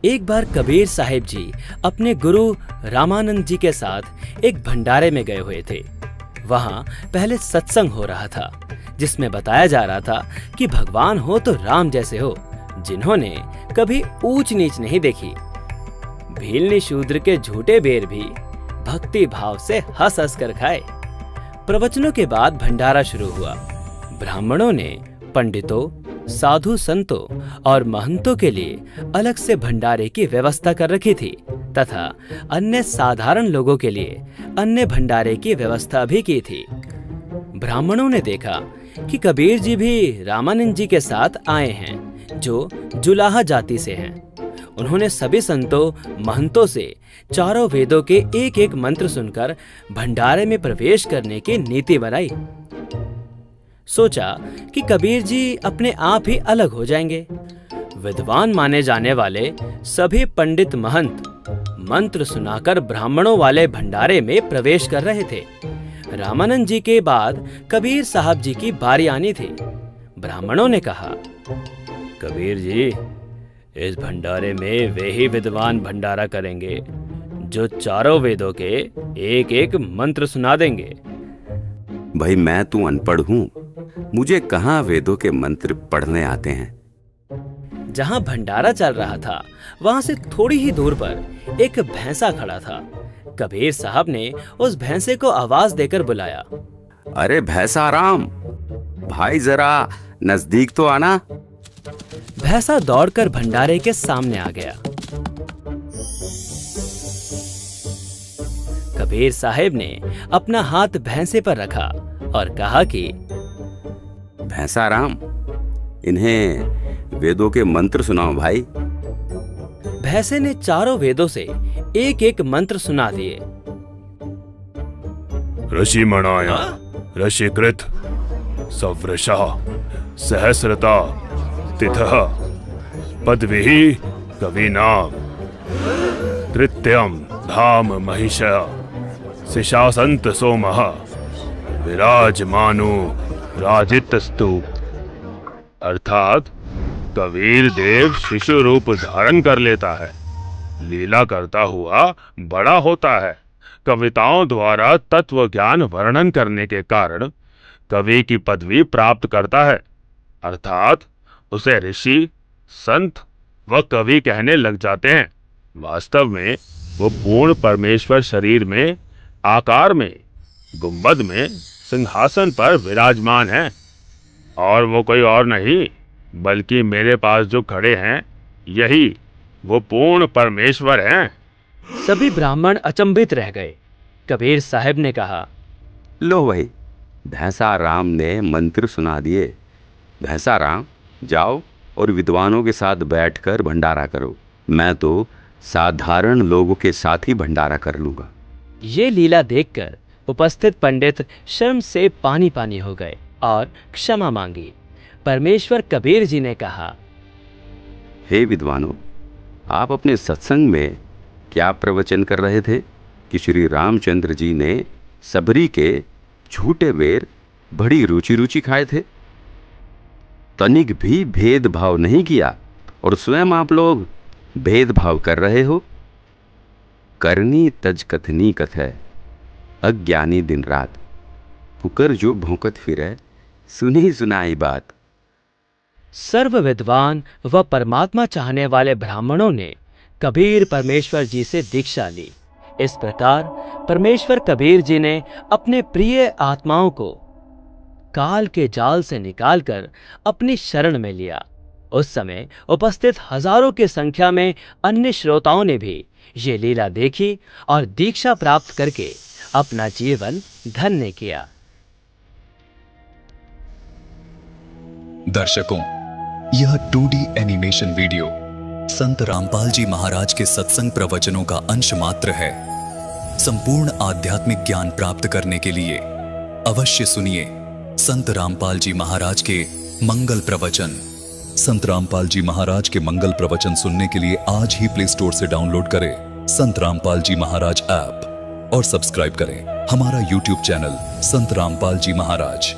एक बार कबीर साहिब जी अपने गुरु रामानंद जी के साथ एक भंडारे में गए हुए थे। वहां पहले सत्संग हो रहा था, जिसमें बताया जा रहा था कि भगवान हो तो राम जैसे हो, जिन्होंने कभी ऊंच नीच नहीं देखी। भीलनी शूद्र के झूठे बेर भी भक्ति भाव से हंस हंस कर खाए। प्रवचनों के बाद भंडारा शुरू हुआ। ब्राह्मणों ने पंडितों, साधु संतों और महंतों के लिए अलग से भंडारे की व्यवस्था कर रखी थी तथा अन्य साधारण लोगों के लिए अन्य भंडारे की व्यवस्था भी की थी। ब्राह्मणों ने देखा कि कबीर जी भी रामानंद जी के साथ आए हैं, जो जुलाहा जाति से हैं। उन्होंने सभी संतों, महंतों से चारों वेदों के एक एक मंत्र सुनकर भंडारे में प्रवेश करने की नीति बनाई। सोचा कि कबीर जी अपने आप ही अलग हो जाएंगे। विद्वान माने जाने वाले सभी पंडित महंत मंत्र सुनाकर ब्राह्मणों वाले भंडारे में प्रवेश कर रहे थे। रामानंद जी के बाद कबीर साहब जी की बारी आनी थी। ब्राह्मणों ने कहा, कबीर जी, इस भंडारे में वे ही विद्वान भंडारा करेंगे जो चारों वेदों के एक एक मंत्र सुना देंगे। भाई, मैं तो अनपढ़ हूँ, मुझे कहाँ वेदों के मंत्र पढ़ने आते हैं। जहाँ भंडारा चल रहा था वहाँ से थोड़ी ही दूर पर एक भैंसा खड़ा था। कबीर साहब ने उस भैंसे को आवाज देकर बुलाया, अरे भैंसा राम, भाई जरा नजदीक तो आना। भैंसा दौड़कर भंडारे के सामने आ गया। कबीर साहब ने अपना हाथ भैंसे पर रखा और कहा कि भैंसा राम, इन्हें वेदों के मंत्र सुनाओ भाई। भैंसे ने चारों वेदों से एक एक मंत्र सुना दिए। ऋषि मणाया, ऋषिकृत, सवृषा, सहस्रता, तिथः, पदविः, कविनाम, तृतीयम, धाम महिषा, शिशासंत सोमः, विराजमानो राजितस्तु। अर्थात कबीर देव शिशु रूप धारण कर लेता है, लीला करता हुआ बड़ा होता है। कविताओं द्वारा तत्व ज्ञान वर्णन करने के कारण कवि की पदवी प्राप्त करता है, अर्थात उसे ऋषि, संत व कवि कहने लग जाते हैं। वास्तव में वो पूर्ण परमेश्वर शरीर में, आकार में, गुंबद में, सिंहासन पर विराजमान है, और वो कोई और नहीं बल्कि मेरे पास जो खड़े हैं यही वो पूर्ण परमेश्वर हैं। सभी ब्राह्मण अचंभित रह गए। कबीर साहब ने कहा, लो भाई, भैंसा राम ने मंत्र सुना दिए। भैंसा राम, जाओ और विद्वानों के साथ बैठकर भंडारा करो। मैं तो साधारण लोगों के साथ ही भंडारा कर लूंगा। ये लीला देखकर उपस्थित पंडित शर्म से पानी पानी हो गए और क्षमा मांगी। परमेश्वर कबीर जी ने कहा, हे विद्वानों, आप अपने सत्संग में क्या प्रवचन कर रहे थे कि श्री रामचंद्र जी ने सबरी के झूठे बेर बड़ी रुचि रुचि खाए थे, तनिक भी भेदभाव नहीं किया, और स्वयं आप लोग भेदभाव कर रहे हो। करनी तज कथनी कथै, अज्ञानी दिन रात, पुकर जो भौंकत फिरे, सुनी सुनाई बात। सर्व विद्वान व परमात्मा चाहने वाले ब्राह्मणों ने कबीर परमेश्वर जी से दीक्षा ली। इस प्रकार परमेश्वर कबीर जी ने अपने प्रिय आत्माओं को काल के जाल से निकालकर अपनी शरण में लिया। उस समय उपस्थित हजारों की संख्या में अन्य श्रोताओं ने भी ये लीला देखी और दीक्षा प्राप्त करके अपना जीवन धन्य किया। दर्शकों, यह 2D एनिमेशन वीडियो संत रामपाल जी महाराज के सत्संग प्रवचनों का अंश मात्र है। संपूर्ण आध्यात्मिक ज्ञान प्राप्त करने के लिए अवश्य सुनिए संत रामपाल जी महाराज के मंगल प्रवचन। संत रामपाल जी महाराज के मंगल प्रवचन सुनने के लिए आज ही प्ले स्टोर से डाउनलोड करें संत रामपाल जी महाराज ऐप और सब्सक्राइब करें हमारा YouTube चैनल संत रामपाल जी महाराज।